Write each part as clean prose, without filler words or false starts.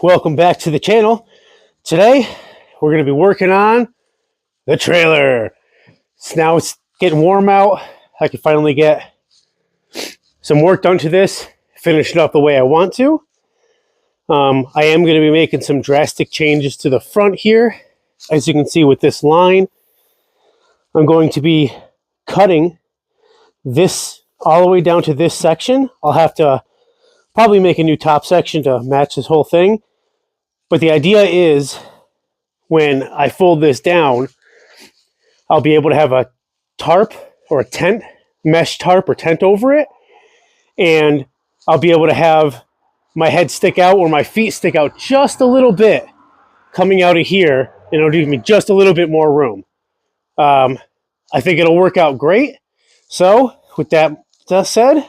welcome back to the channel. Today we're going to be working on the trailer. So now it's getting warm out. I can finally get some work done to this, finish it up the way I want to. I am going to be making some drastic changes to the front here. As you can see with this line, I'm going to be cutting this all the way down to this section. I'll have to probably make a new top section to match this whole thing. But the idea is when I fold this down, I'll be able to have a tarp or a tent, mesh tarp or tent over it. And I'll be able to have my head stick out or my feet stick out just a little bit coming out of here. And it'll give me just a little bit more room. I think it'll work out great. So with that said,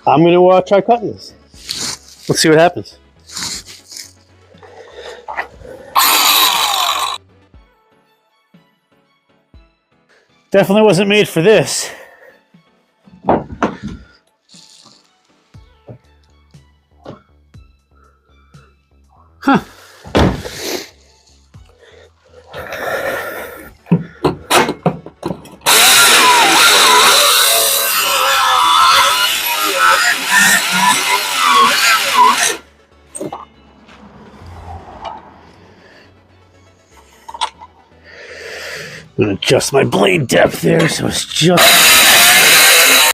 I'm going to try cutting this. Let's see what happens. Definitely wasn't made for this. Huh. I'm going to adjust my blade depth there so it's just...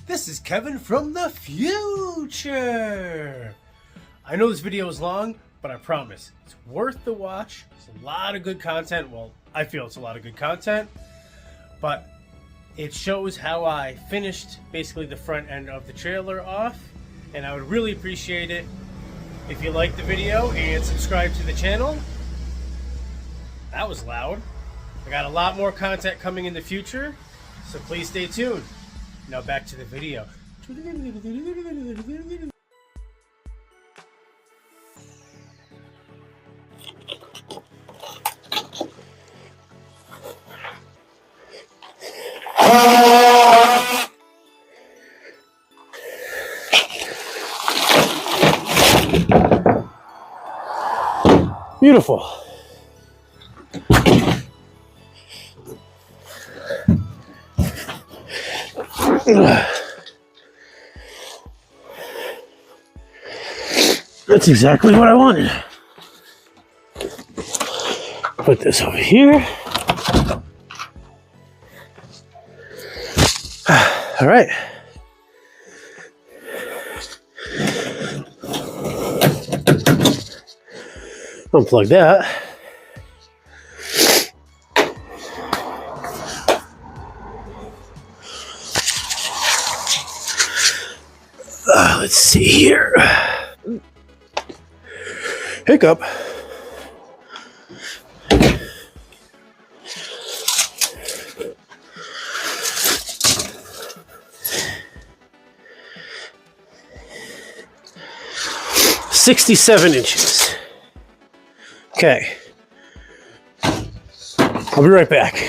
This is Kevin from the future! I know this video is long, but I promise it's worth the watch. It's a lot of good content. Well, I feel it's a lot of good content, but it shows how I finished basically the front end of the trailer off, and I would really appreciate it if you liked the video and subscribe to the channel. That was loud. I got a lot more content coming in the future, so please stay tuned. Now back to the video. Beautiful. That's exactly what I wanted. Put this over here. All right. Unplug that. Let's see here. Hiccup. $67 Okay. I'll be right back.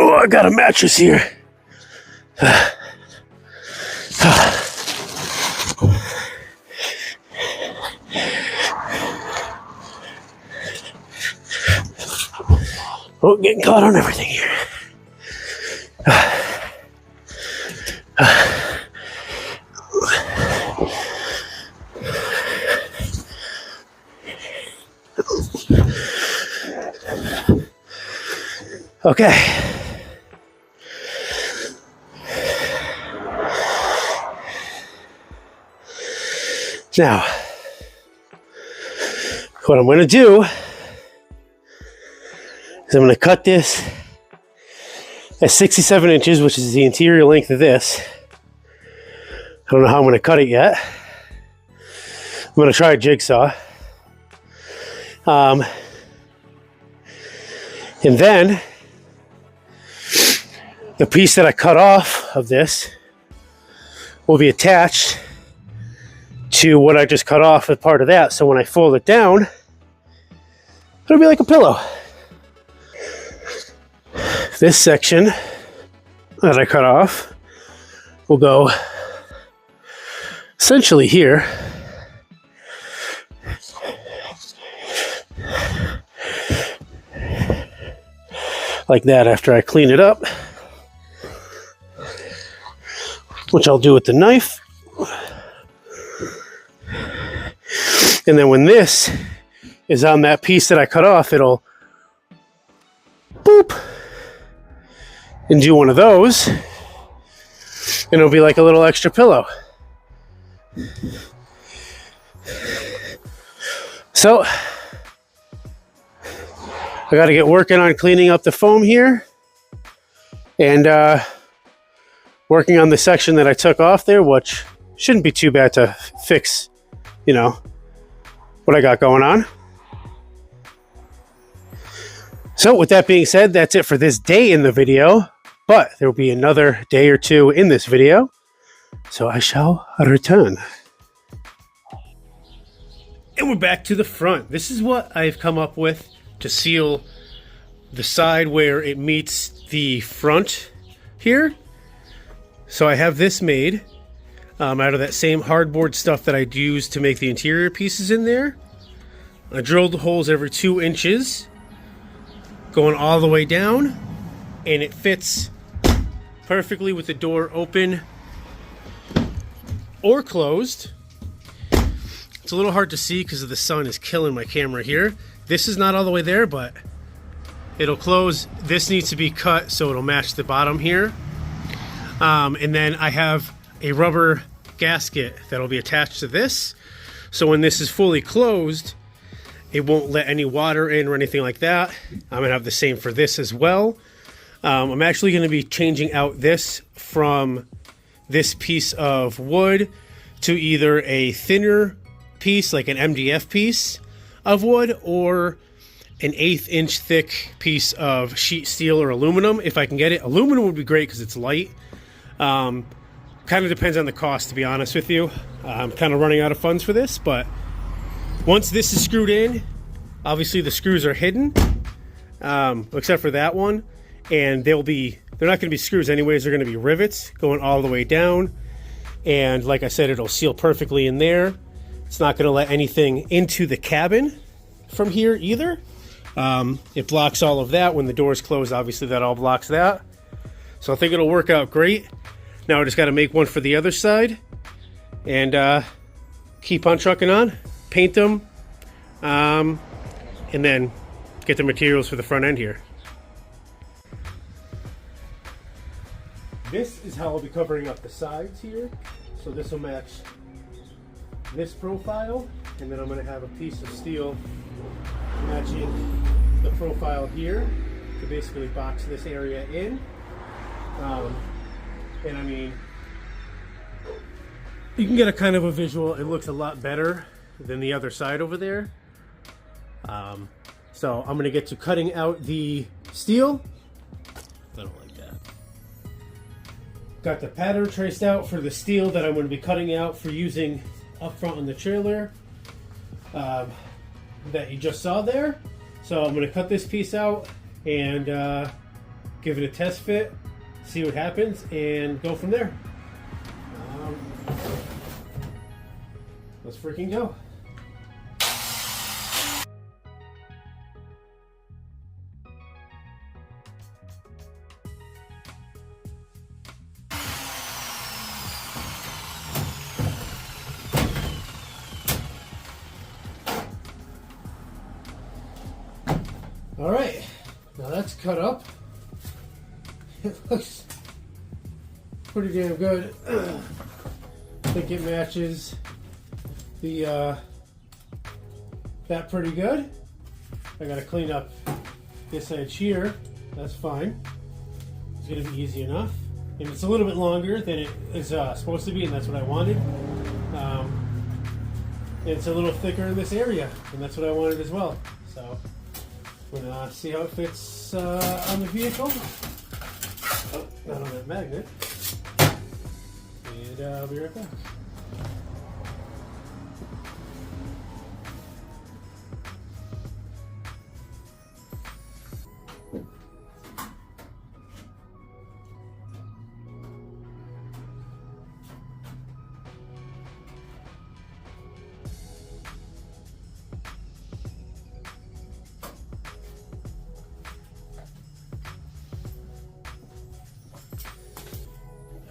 Oh, I got a mattress here. Oh, getting caught on everything here. Okay. Now, what I'm going to do is I'm going to cut this at 67 inches, which is the interior length of this. I don't know how I'm going to cut it yet. I'm going to try a jigsaw. And then the piece that I cut off of this will be attached to what I just cut off as part of that. So when I fold it down, it'll be like a pillow. This section that I cut off will go essentially here. Like that after I clean it up, which I'll do with the knife. And then when this is on that piece that I cut off, it'll boop and do one of those, and it'll be like a little extra pillow. So I got to get working on cleaning up the foam here and working on the section that I took off there, which shouldn't be too bad to fix, you know, what I got going on. So with that being said, that's it for this day in the video, but there will be another day or two in this video, so I shall return. And we're back to the front. This is what I've come up with to seal the side where it meets the front here. So I have this made out of that same hardboard stuff that I'd used to make the interior pieces in there. I drilled the holes every 2 inches, going all the way down, and it fits perfectly with the door open or closed. It's a little hard to see because the sun is killing my camera here. This is not all the way there, but it'll close. This needs to be cut so it'll match the bottom here. And then I have a rubber gasket that'll be attached to this. So when this is fully closed, it won't let any water in or anything like that. I'm gonna have the same for this as well. I'm actually gonna be changing out this from this piece of wood to either a thinner piece, like an MDF piece of wood, or an 1/8 inch thick piece of sheet steel or aluminum if I can get it. Aluminum would be great because it's light. Kind of depends on the cost, to be honest with you. I'm kind of running out of funds for this, but once this is screwed in, obviously the screws are hidden, except for that one, and they're not going to be screws anyways. They're going to be rivets going all the way down, and like I said, it'll seal perfectly in there. It's not going to let anything into the cabin from here either. It blocks all of that. When the door's closed, obviously that all blocks that. So I think it'll work out great. Now I just got to make one for the other side and keep on trucking on, paint them, and then get the materials for the front end here. This is how I'll be covering up the sides here. So this will match this profile, and then I'm going to have a piece of steel matching the profile here to basically box this area in. And I mean, you can get a kind of a visual. It looks a lot better than the other side over there. So I'm going to get to cutting out the steel. I don't like that. Got the pattern traced out for the steel that I'm going to be cutting out for using up front on the trailer that you just saw there. So I'm going to cut this piece out and give it a test fit, see what happens, and go from there. Let's freaking go. All right, now that's cut up. It looks pretty damn good. I think it matches the that pretty good. I gotta clean up this edge here, that's fine. It's going to be easy enough. And it's a little bit longer than it is supposed to be, and that's what I wanted. It's a little thicker in this area, and that's what I wanted as well. So we're gonna see how it fits on the vehicle. Oh, not on that magnet. And I'll be right back.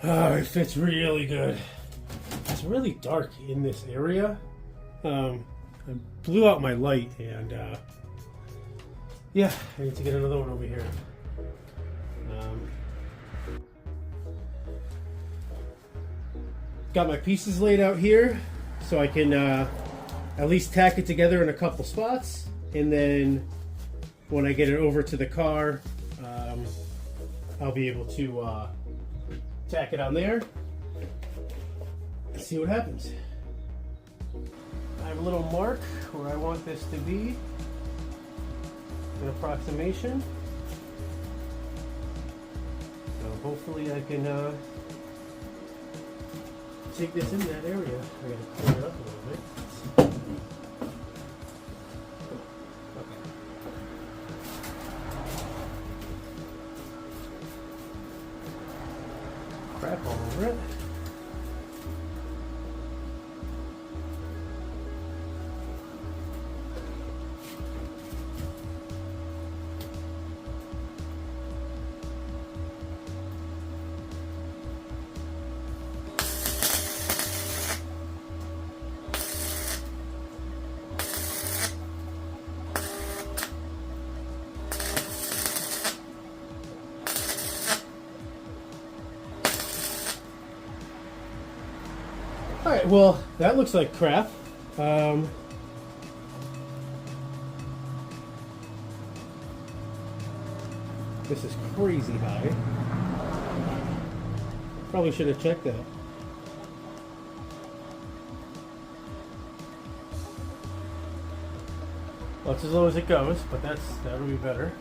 Oh, it fits really good. It's really dark in this area. I blew out my light, and yeah, I need to get another one over here. Got my pieces laid out here so I can at least tack it together in a couple spots, and then when I get it over to the car, I'll be able to tack it on there and see what happens. I have a little mark where I want this to be, an approximation. So hopefully I can take this in that area. I gotta clean it up a little bit. Crap all over it. All right, well, that looks like crap. This is crazy high. Probably should have checked that. Well, it's as low as it goes, but that'll be better.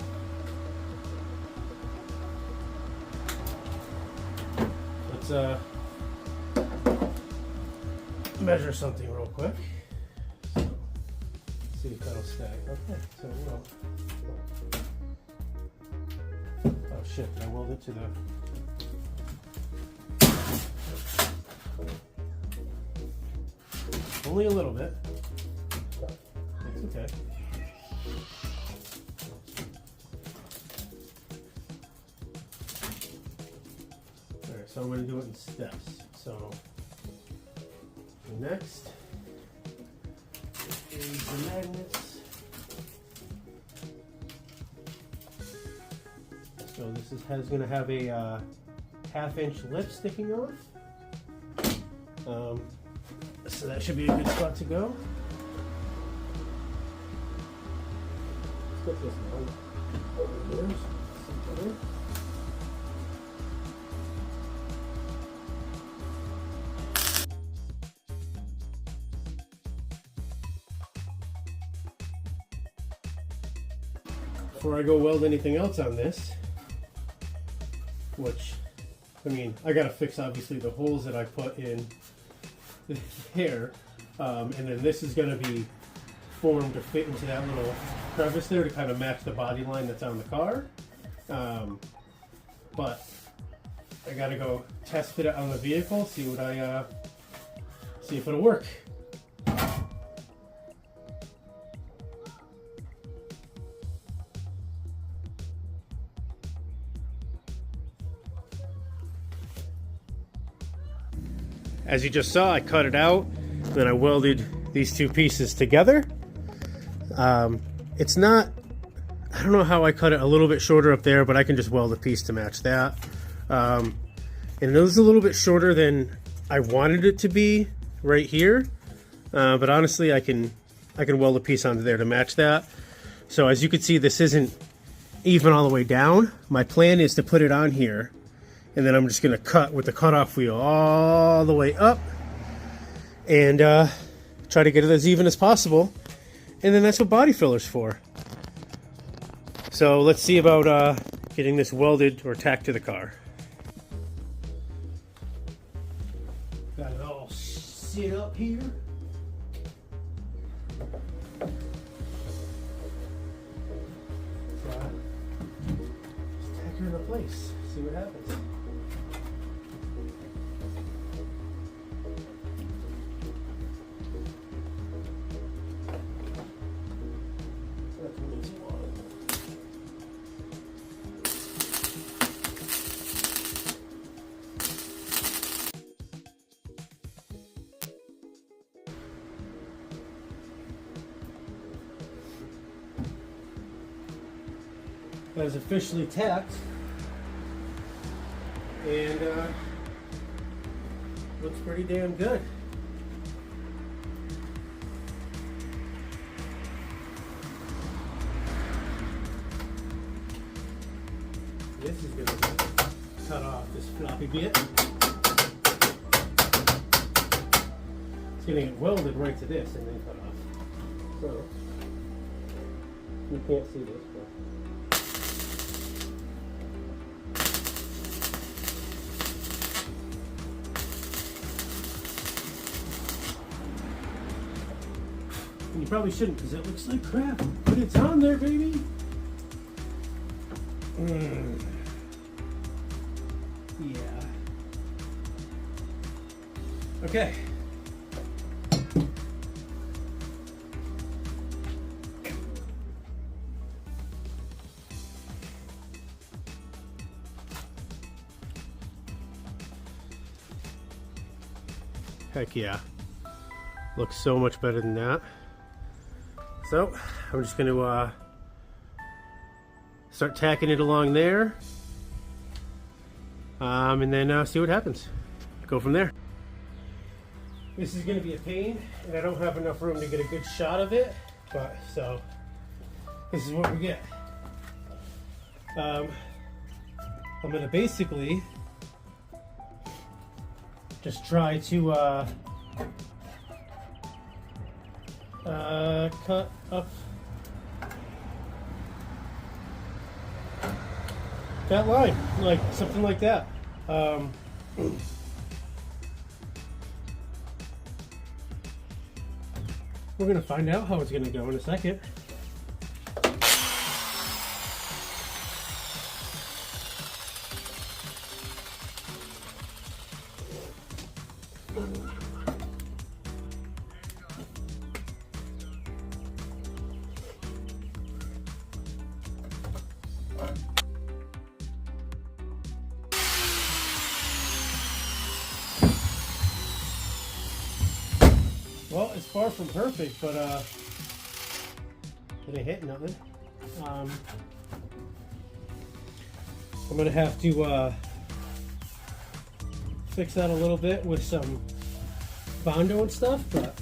Let's measure something real quick. See if that'll stack. Okay, so we'll. Oh shit! I welded it to the. Only a little bit. That's okay. All right, so I'm going to do it in steps. So. Next is the magnets. So this is going to have a half-inch lip sticking off. So that should be a good spot to go. Let's put this one over here. Before I go weld anything else on this, which, I mean, I gotta fix obviously the holes that I put in there, and then this is gonna be formed to fit into that little crevice there to kind of match the body line that's on the car. But I gotta go test fit it on the vehicle, see if it'll work. As you just saw, I cut it out, then I welded these two pieces together. It's not, I don't know how I cut it a little bit shorter up there, but I can just weld a piece to match that. And it was a little bit shorter than I wanted it to be right here, but honestly I can weld a piece onto there to match that. So as you can see, this isn't even all the way down. My plan is to put it on here, and then I'm just going to cut with the cutoff wheel all the way up and try to get it as even as possible. And then that's what body filler's for. So let's see about getting this welded or tacked to the car. Got it all set up here. Just tack her into place, see what happens. That is officially tacked, and looks pretty damn good. This is going to cut off this floppy bit. It's going to get welded right to this and then cut off. So you can't see this, but you probably shouldn't because it looks like crap, but it's on there, baby. Yeah. Okay. Heck yeah. Looks so much better than that. So I'm just going to start tacking it along there, and then see what happens. Go from there. This is going to be a pain, and I don't have enough room to get a good shot of it, but so this is what we get. I'm going to basically just try to cut up that line, like something like that. We're gonna find out how it's gonna go in a second. Well, it's far from perfect, but it ain't hit nothing. I'm gonna have to fix that a little bit with some Bondo and stuff, but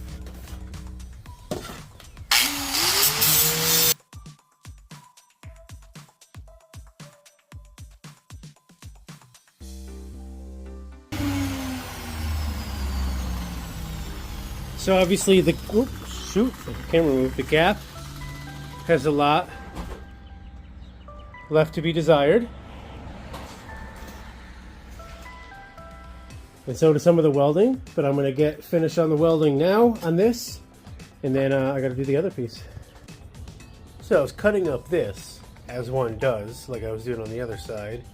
so obviously the camera moved. The gap has a lot left to be desired, and so does some of the welding. But I'm going to get finished on the welding now on this, and then I got to do the other piece. So I was cutting up this as one does, like I was doing on the other side.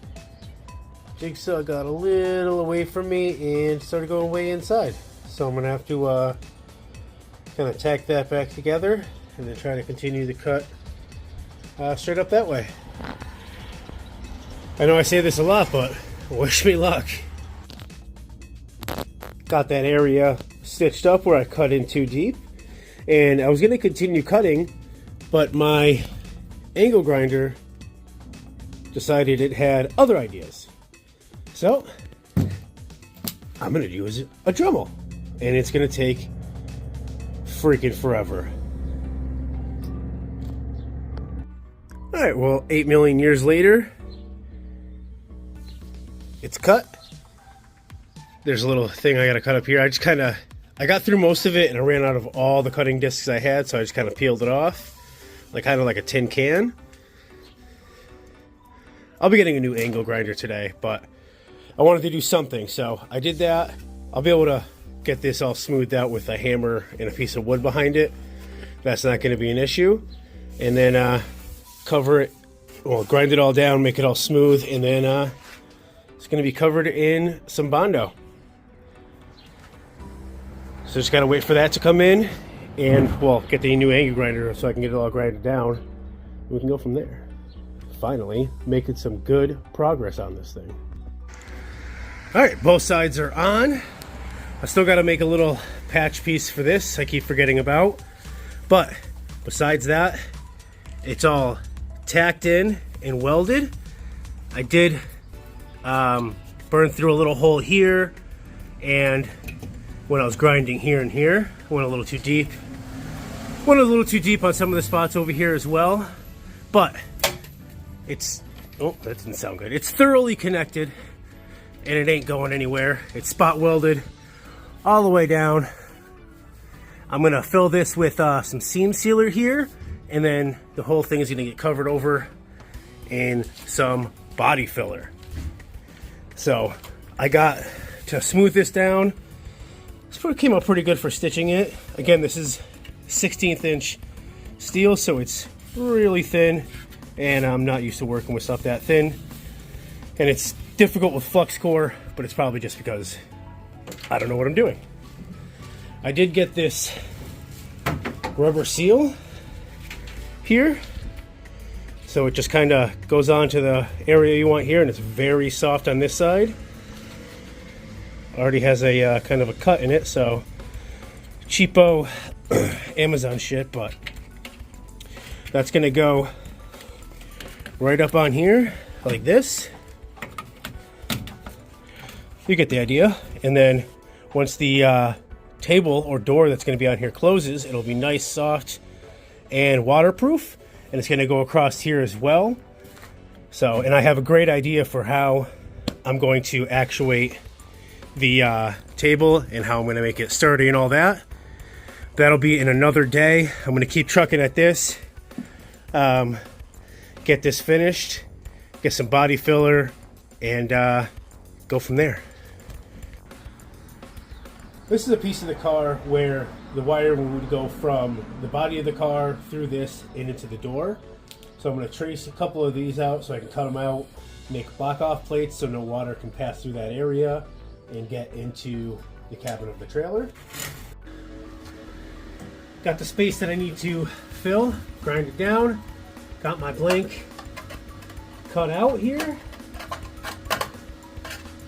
Jigsaw got a little away from me and started going way inside, so I'm going to have to kind of tack that back together and then try to continue the cut straight up that way. I know I say this a lot, but wish me luck. Got that area stitched up where I cut in too deep, and I was going to continue cutting, but my angle grinder decided it had other ideas. So I'm going to use a Dremel, and it's going to take freaking forever. All right, well, 8 million years later, it's cut. There's a little thing I gotta cut up here. I got through most of it and I ran out of all the cutting discs I had, so I just kind of peeled it off, kind of like a tin can. I'll be getting a new angle grinder today, but I wanted to do something, so I did that. I'll be able to get this all smoothed out with a hammer and a piece of wood behind it. That's not going to be an issue. And then cover it, well, grind it all down, make it all smooth, and then it's going to be covered in some Bondo. So just got to wait for that to come in and, well, get the new angle grinder so I can get it all grinded down. And we can go from there. Finally, making some good progress on this thing. All right, both sides are on. I still got to make a little patch piece for this I keep forgetting about. But besides that, it's all tacked in and welded. I did burn through a little hole here, and when I was grinding here and here, I went a little too deep. Went a little too deep on some of the spots over here as well. But it's, oh, that didn't sound good. It's thoroughly connected and it ain't going anywhere. It's spot welded all the way down. I'm gonna fill this with some seam sealer here, and then the whole thing is gonna get covered over in some body filler. So I got to smooth this down. This came out pretty good for stitching it. Again, this is 16th inch steel, so it's really thin, and I'm not used to working with stuff that thin. And it's difficult with flux core, but it's probably just because I don't know what I'm doing. I did get this rubber seal here, so it just kind of goes on to the area you want here, and it's very soft on this side. Already has a kind of a cut in it, so cheapo Amazon shit, but that's gonna go right up on here like this. You get the idea. And then once the table or door that's going to be on here closes, it'll be nice, soft, and waterproof. And it's going to go across here as well. So, and I have a great idea for how I'm going to actuate the table and how I'm going to make it sturdy and all that. That'll be in another day. I'm going to keep trucking at this. Get this finished, get some body filler, and go from there. This is a piece of the car where the wire would go from the body of the car through this and into the door. So I'm going to trace a couple of these out so I can cut them out, make block off plates so no water can pass through that area and get into the cabin of the trailer. Got the space that I need to fill, grind it down. Got my blank cut out here.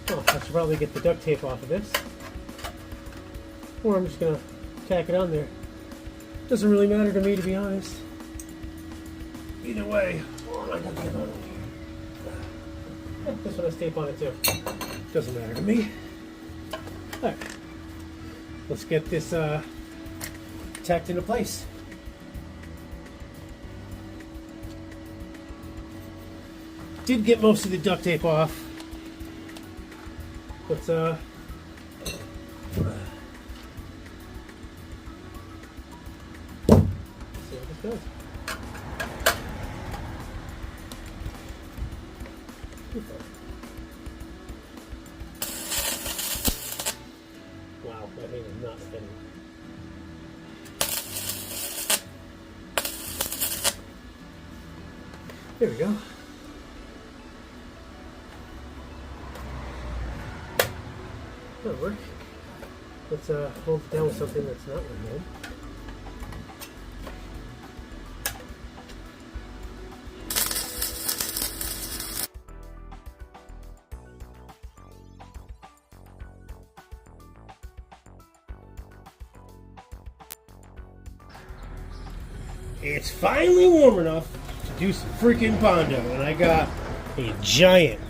Oh, I should probably get the duct tape off of this. Or I'm just gonna tack it on there. Doesn't really matter to me, to be honest. Either way, oh, I got tape on it here. This one has tape on it too. Doesn't matter to me. Alright, let's get this tacked into place. Did get most of the duct tape off. Let's good. Wow, that thing is not spinning. There we go. That'll work. Let's hold it down with something that's not removed. It's finally warm enough to do some freaking Bondo, and I got a giant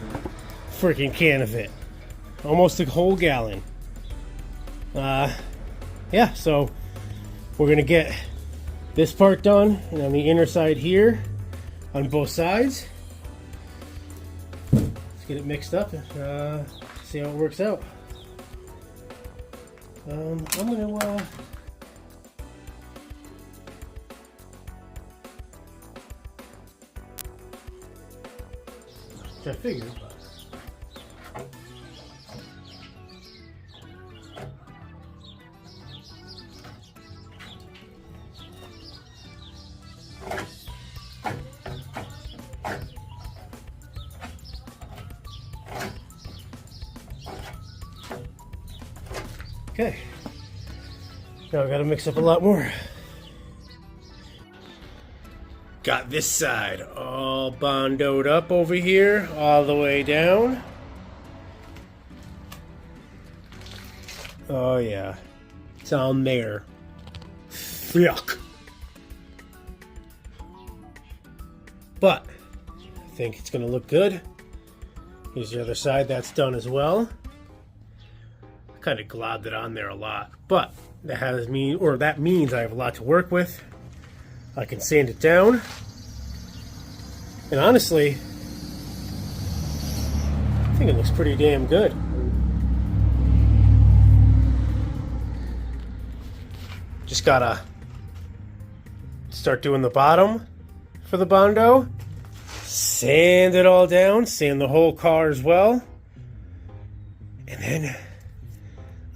freaking can of it. Almost a whole gallon. Yeah, so we're gonna get this part done, and on the inner side here, on both sides. Let's get it mixed up and see how it works out. I'm gonna which I figured, but okay. Now I gotta mix up a lot more. Got this side all bondoed up over here, all the way down. Oh yeah, it's on there. Yuck. But I think it's gonna look good. Here's the other side, that's done as well. I kind of globbed it on there a lot, but that means I have a lot to work with. I can sand it down, and honestly, I think it looks pretty damn good. Just gotta start doing the bottom for the Bondo, sand it all down, sand the whole car as well, and then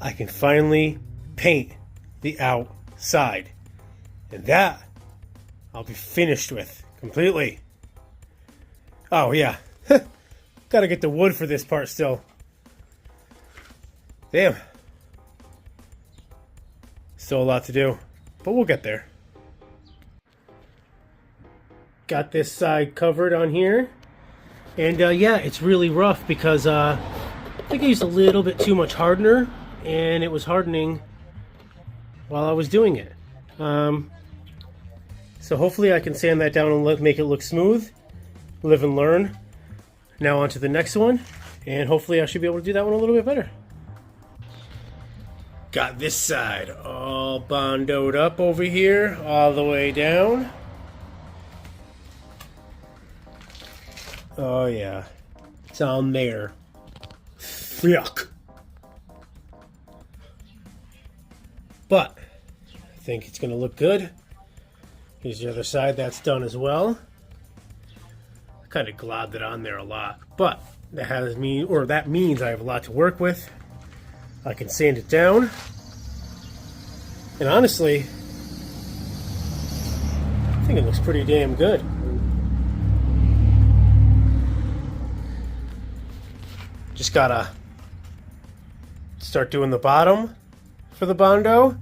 I can finally paint the outside, and that I'll be finished with completely. Oh yeah, gotta get the wood for this part still. Damn, still a lot to do, but we'll get there. Got this side covered on here, and yeah, it's really rough because I think I used a little bit too much hardener, and it was hardening while I was doing it. So hopefully I can sand that down and make it look smooth. Live and learn. Now on to the next one, and hopefully I should be able to do that one a little bit better. Got this side all bondoed up over here, all the way down. Oh yeah, it's on there. Yuck. But I think it's gonna look good. Here's the other side, that's done as well. I kind of globbed it on there a lot, but that means I have a lot to work with. I can sand it down, and honestly, I think it looks pretty damn good. Just gotta start doing the bottom for the Bondo,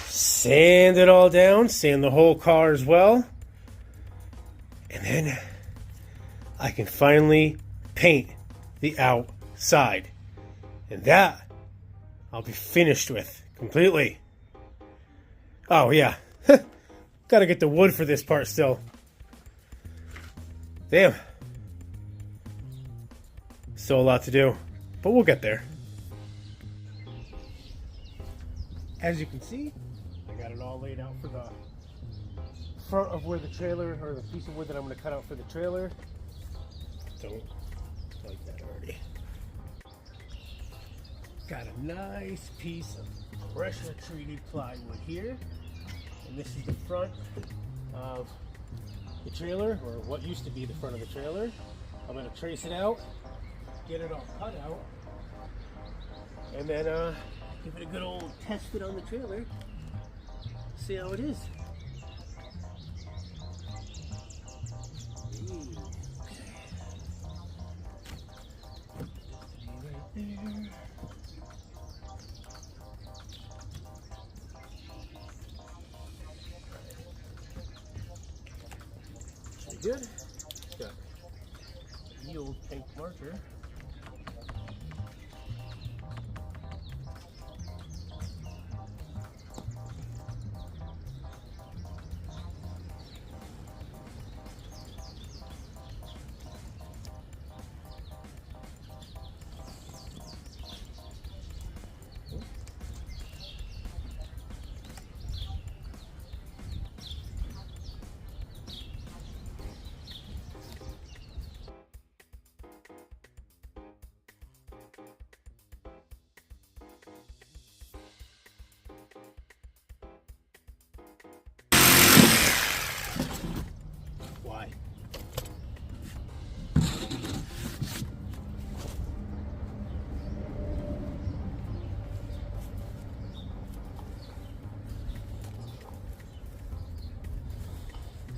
sand it all down, sand the whole car as well, and then I can finally paint the outside, and that I'll be finished with completely. Oh yeah, gotta get the wood for this part still. Damn, still a lot to do, but we'll get there. As you can see, I got it all laid out for the front of where the trailer, or the piece of wood that I'm going to cut out for the trailer. Don't like that already. Got a nice piece of pressure treated plywood here, and this is the front of the trailer, or what used to be the front of the trailer. I'm going to trace it out, get it all cut out, and then give it a good old test fit on the trailer. See how it is. Right there. Pretty good. Got the old pink marker.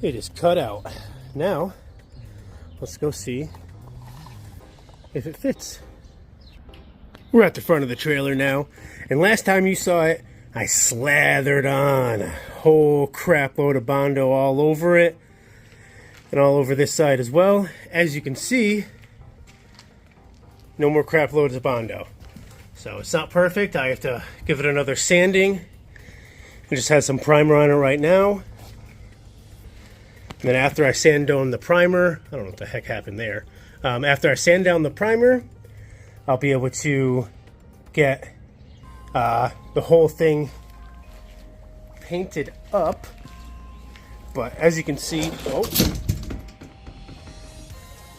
It is cut out. Now, let's go see if it fits. We're at the front of the trailer now, and last time you saw it, I slathered on a whole crap load of Bondo all over it, and all over this side as well. As you can see, no more crap loads of Bondo. So it's not perfect. I have to give it another sanding. I just had some primer on it right now. And then after I sand down the primer, I don't know what the heck happened there. After I sand down the primer, I'll be able to get the whole thing painted up. But as you can see, oh,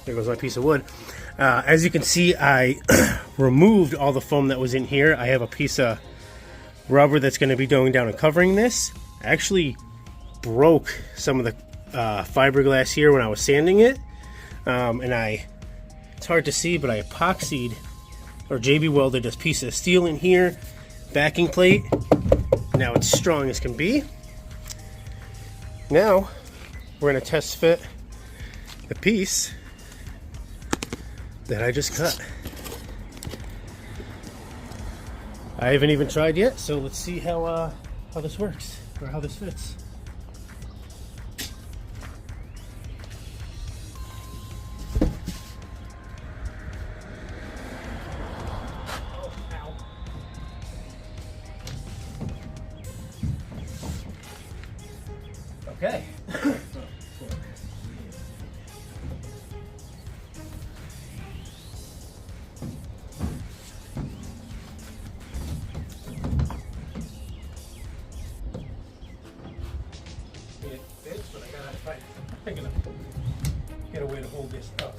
there goes my piece of wood. As you can see, I removed all the foam that was in here. I have a piece of rubber that's going to be going down and covering this. I actually broke some of the fiberglass here when I was sanding it. It's hard to see, but I epoxied or JB welded this piece of steel in here, backing plate. Now it's strong as can be. Now we're going to test fit the piece that I just cut. I haven't even tried yet, so let's see how this works, or how this fits. Okay. It fits, but I gotta try to get a way to hold this up.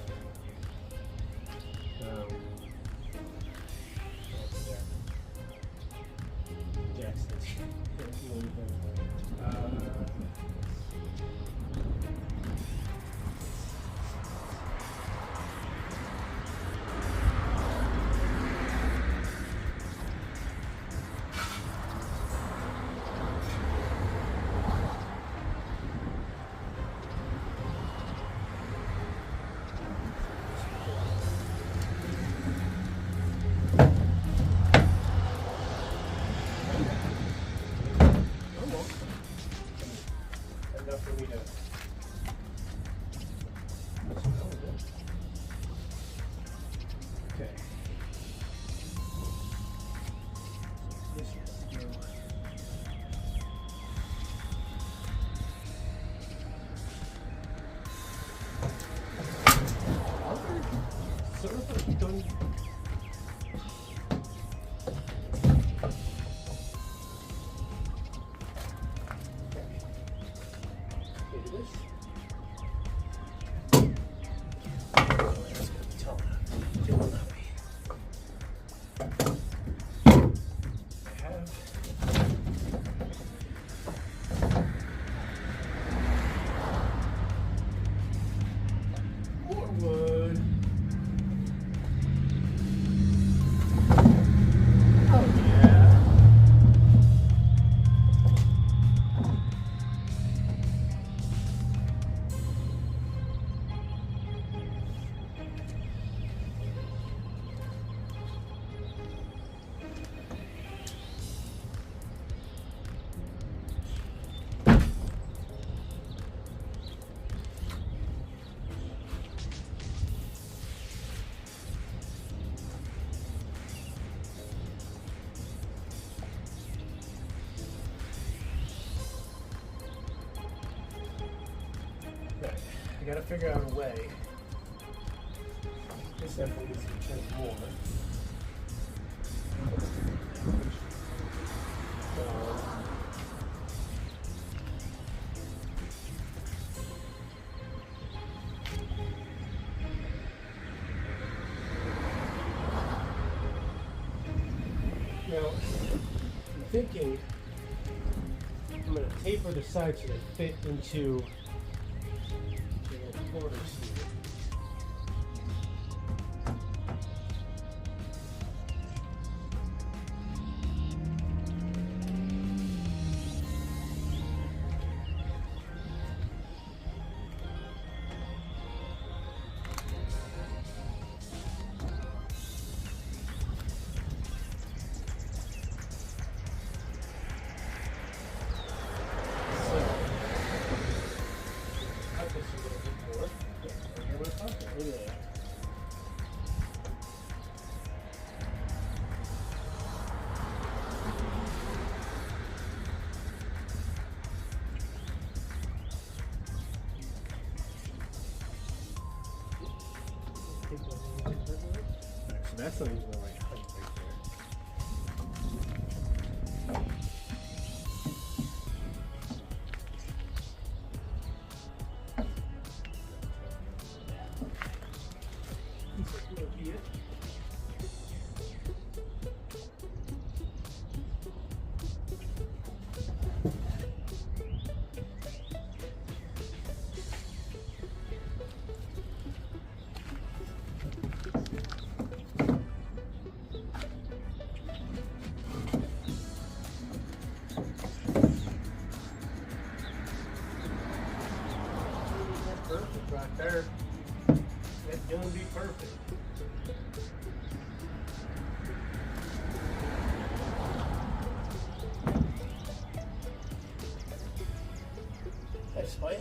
I gotta figure out a way. This definitely needs to be trimmed more. Now, I'm thinking I'm going to taper the sides so they fit into the corners here. That's not even the right height right there. Perfect right there. That's gonna be perfect. That's fine.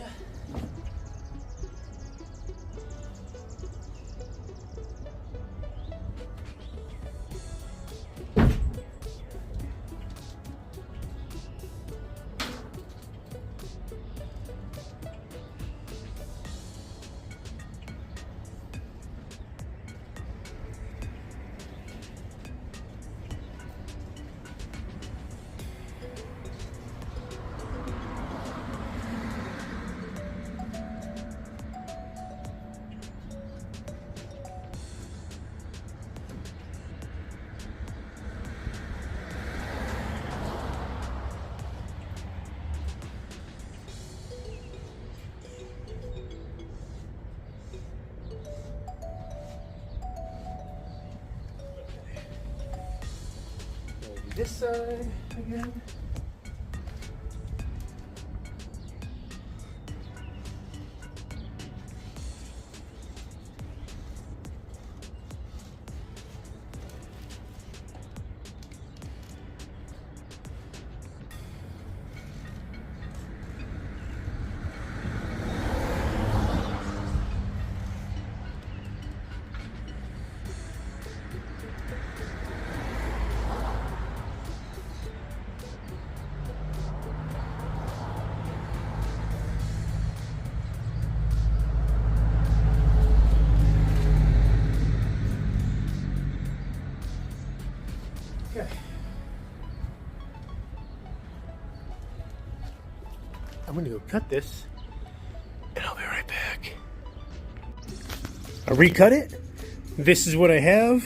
This side again. Okay. I'm gonna go cut this and I'll be right back. I recut it. This is what I have.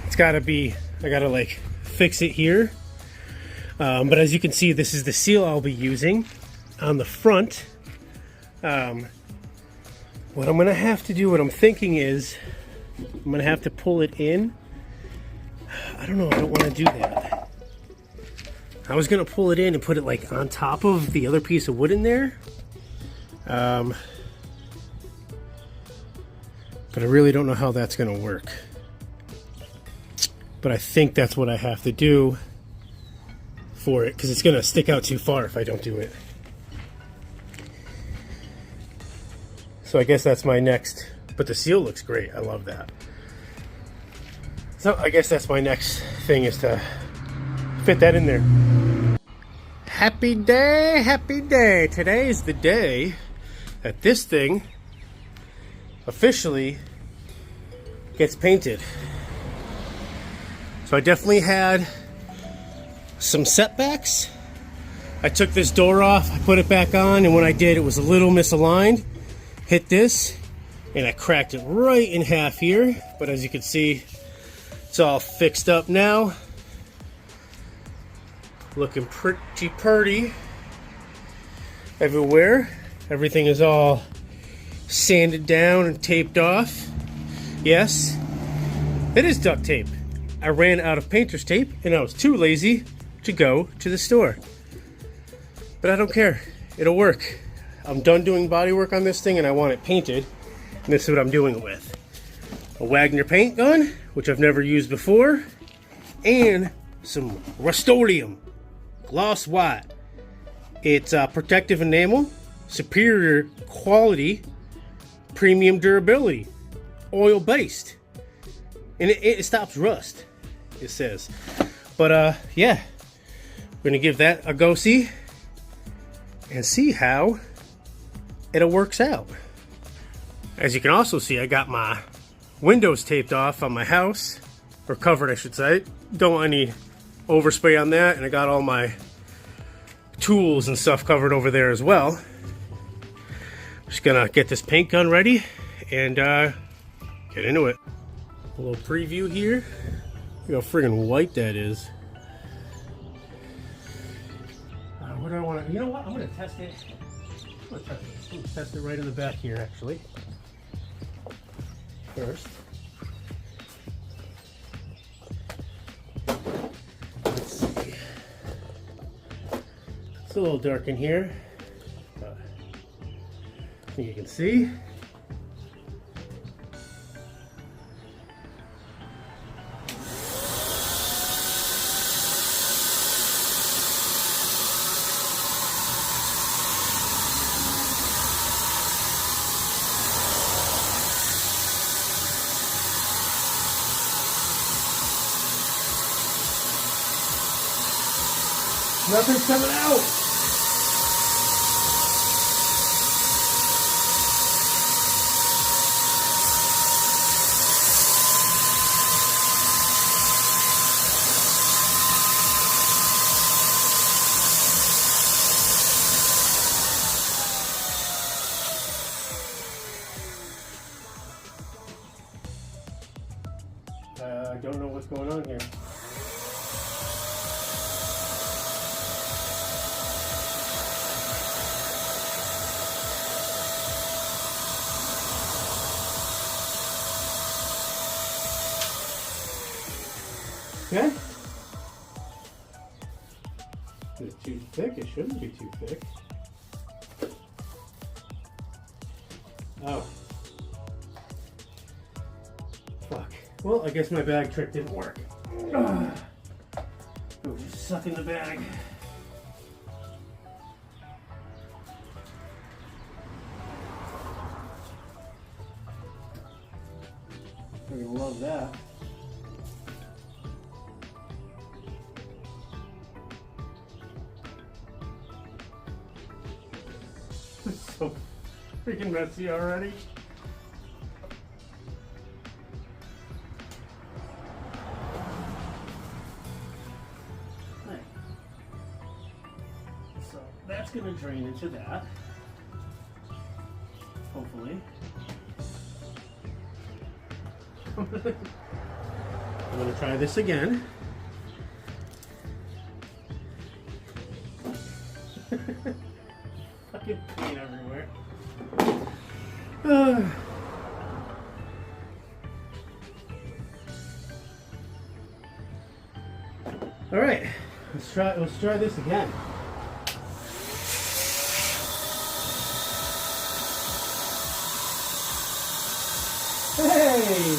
It's gotta be, I gotta like fix it here. But as you can see, this is the seal I'll be using on the front. What I'm gonna have to do, what I'm thinking is, I'm gonna have to pull it in. I don't know, I don't wanna do that. I was gonna pull it in and put it like on top of the other piece of wood in there. But I really don't know how that's gonna work. But I think that's what I have to do for it, because it's gonna stick out too far if I don't do it. So I guess that's my next, but the seal looks great. I love that. So I guess that's my next thing, is to fit that in there. Happy day, happy day. Today is the day that this thing officially gets painted. So I definitely had some setbacks. I took this door off, I put it back on, and when I did, it was a little misaligned. Hit this, and I cracked it right in half here. But as you can see, it's all fixed up now. Looking pretty purty everywhere. Everything is all sanded down and taped off. Yes, it is duct tape. I ran out of painter's tape and I was too lazy to go to the store. But I don't care, it'll work. I'm done doing body work on this thing and I want it painted. And this is what I'm doing it with. A Wagner paint gun, which I've never used before, and some Rust-Oleum Gloss White. It's protective enamel, superior quality, premium durability, oil-based. And it stops rust, it says. But yeah, we're gonna give that a go-see and see how it works out. As you can also see, I got my windows taped off on my house, or covered I should say. Don't want any overspray on that, and I got all my tools and stuff covered over there as well. Just gonna get this paint gun ready and get into it. A little preview here. Look how friggin' white that is. What do I want to? You know what? I'm gonna test it. I'm gonna test it right in the back here, actually. First, let's see. It's a little dark in here, but I think you can see. Nothing's coming out. I don't know what's going on here. Okay. Is it too thick? It shouldn't be too thick. Oh. Fuck. Well, I guess my bag trick didn't work. Oh, just suck in the bag. You're gonna love that. It's so freaking messy already. Right. So that's going to drain into that, hopefully. I'm going to try this again. Fucking paint everywhere. All right, let's try this again. Hey!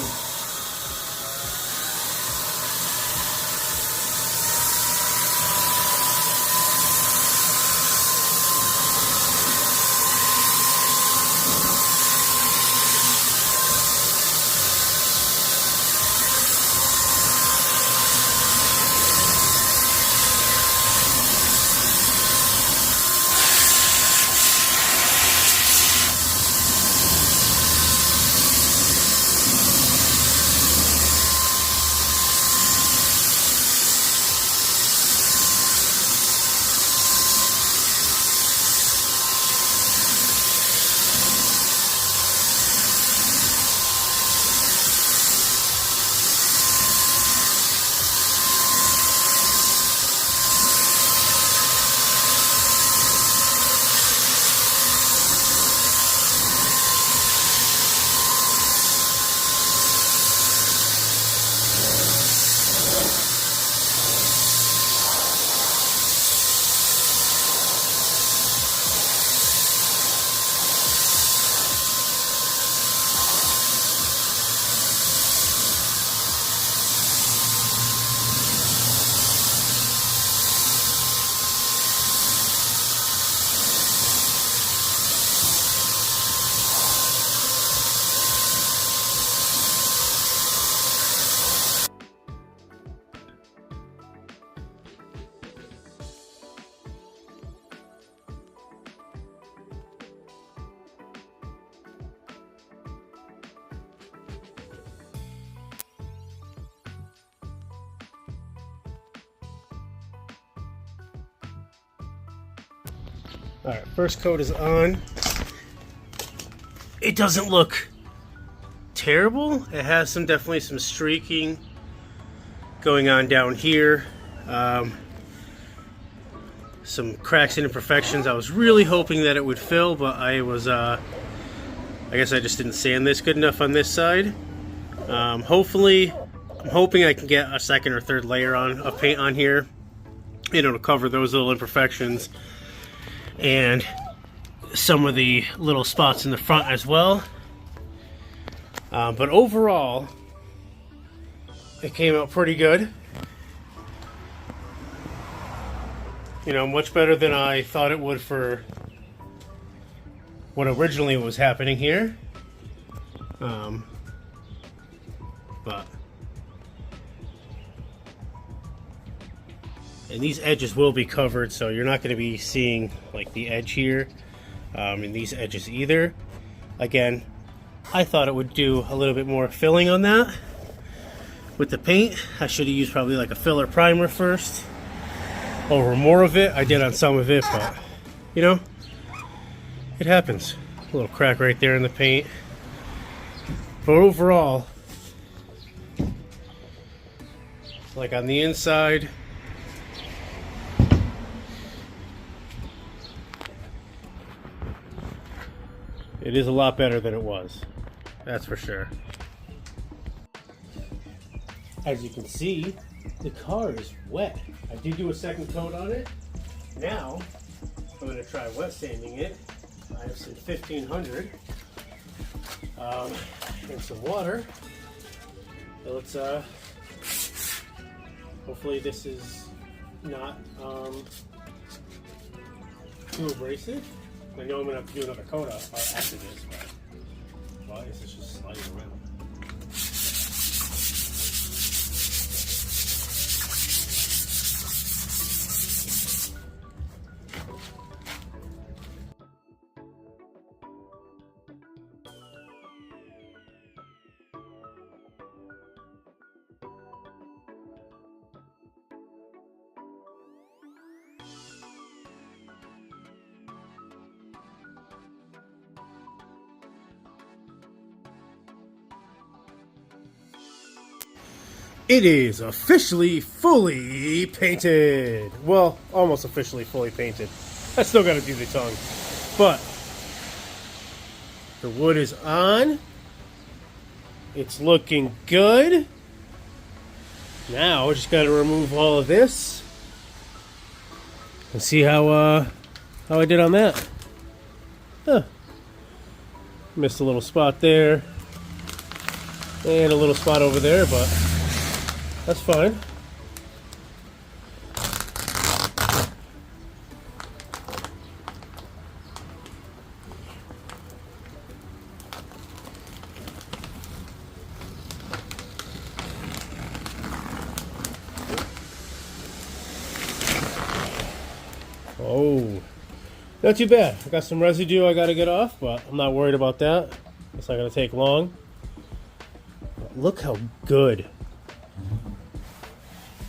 Alright, first coat is on. It doesn't look terrible. It has definitely some streaking going on down here. Some cracks and imperfections. I was really hoping that it would fill, but I guess I just didn't sand this good enough on this side. Hopefully, I'm hoping I can get a second or third layer of paint on here, to cover those little imperfections and some of the little spots in the front as well. But overall, it came out pretty good. Much better than I thought it would for what originally was happening here. And these edges will be covered, so you're not going to be seeing like the edge here in these edges either. Again, I thought it would do a little bit more filling on that with the paint. I should have used probably like a filler primer first over more of it. I did on some of it, but it happens. A little crack right there in the paint. But overall, like on the inside, it is a lot better than it was. That's for sure. As you can see, the car is wet. I did do a second coat on it. Now, I'm going to try wet sanding it. I have some 1500 and some water. So let's, hopefully this is not too abrasive. I know I'm going to have to do another coat after this, but well, I guess it's just sliding around. It is officially fully painted. Well, almost officially fully painted. I still got to do the tongue. But the wood is on. It's looking good. Now, I just got to remove all of this and see how I did on that. Huh. Missed a little spot there. And a little spot over there, but that's fine. Oh, not too bad. I got some residue I got to get off, but I'm not worried about that. It's not going to take long. But look how good.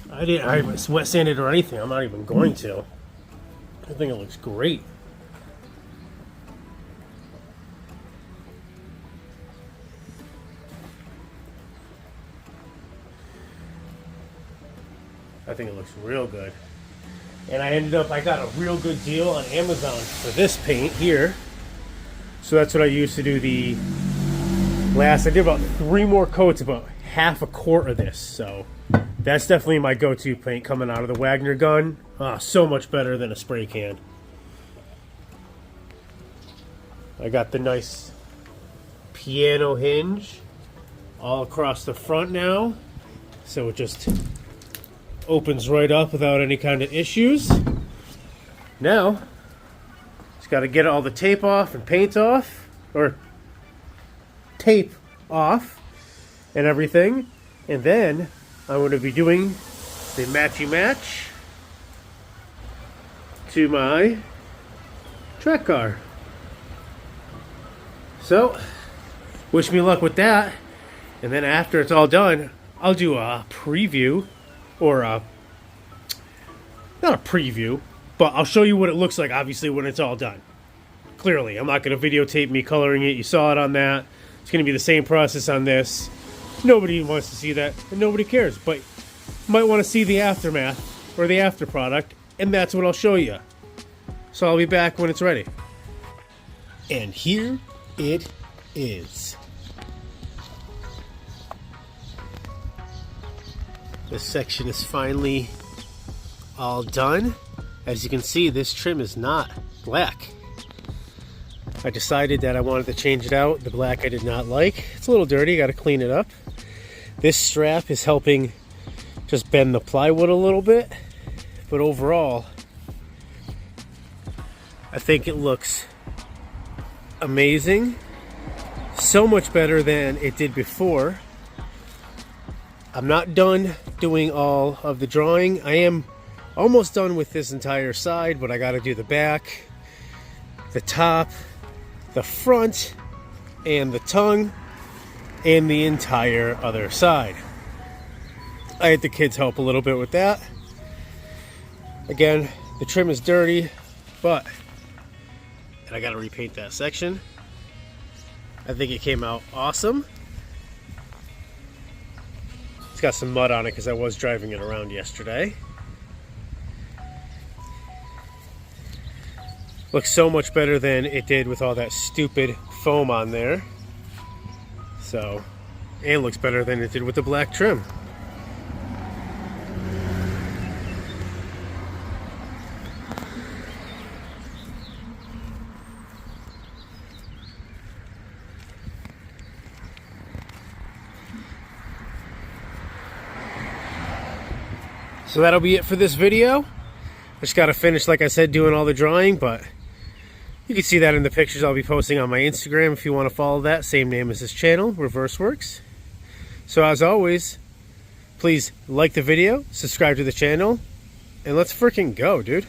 I haven't wet sanded or anything. I'm not even going to. I think it looks great. I think it looks real good. And I got a real good deal on Amazon for this paint here. So that's what I used to do the last. I did about 3 more coats, about half a quart of this. So that's definitely my go-to paint coming out of the Wagner gun. So much better than a spray can. I got the nice piano hinge all across the front now. So it just opens right up without any kind of issues. Now, just got to get all the tape off and paint off. Or tape off and everything. And then I'm going to be doing the matchy match to my track car. So, wish me luck with that. And then after it's all done, I'll do a preview, or not a preview, But I'll show you what it looks like, obviously, when it's all done. Clearly, I'm not going to videotape me coloring it. You saw it on that. It's going to be the same process on this. Nobody wants to see that, and nobody cares. But you might want to see the aftermath, or the after product, and that's what I'll show you. So I'll be back when it's ready. And here it is. This section is finally all done. As you can see, this trim is not black. I decided that I wanted to change it out. The black I did not like. It's a little dirty, got to clean it up. This strap is helping just bend the plywood a little bit. But overall, I think it looks amazing. So much better than it did before. I'm not done doing all of the drawing. I am almost done with this entire side, but I got to do the back, the top, the front, and the tongue, and the entire other side. I had the kids help a little bit with that. Again, the trim is dirty, but, and I got to repaint that section. I think it came out awesome. It's got some mud on it because I was driving it around yesterday. Looks so much better than it did with all that stupid foam on there. So, and looks better than it did with the black trim. So that'll be it for this video. I just got to finish, like I said, doing all the drawing, but you can see that in the pictures I'll be posting on my Instagram if you want to follow that. Same name as this channel, Reverse Werks. So as always, please like the video, subscribe to the channel, and let's freaking go, dude.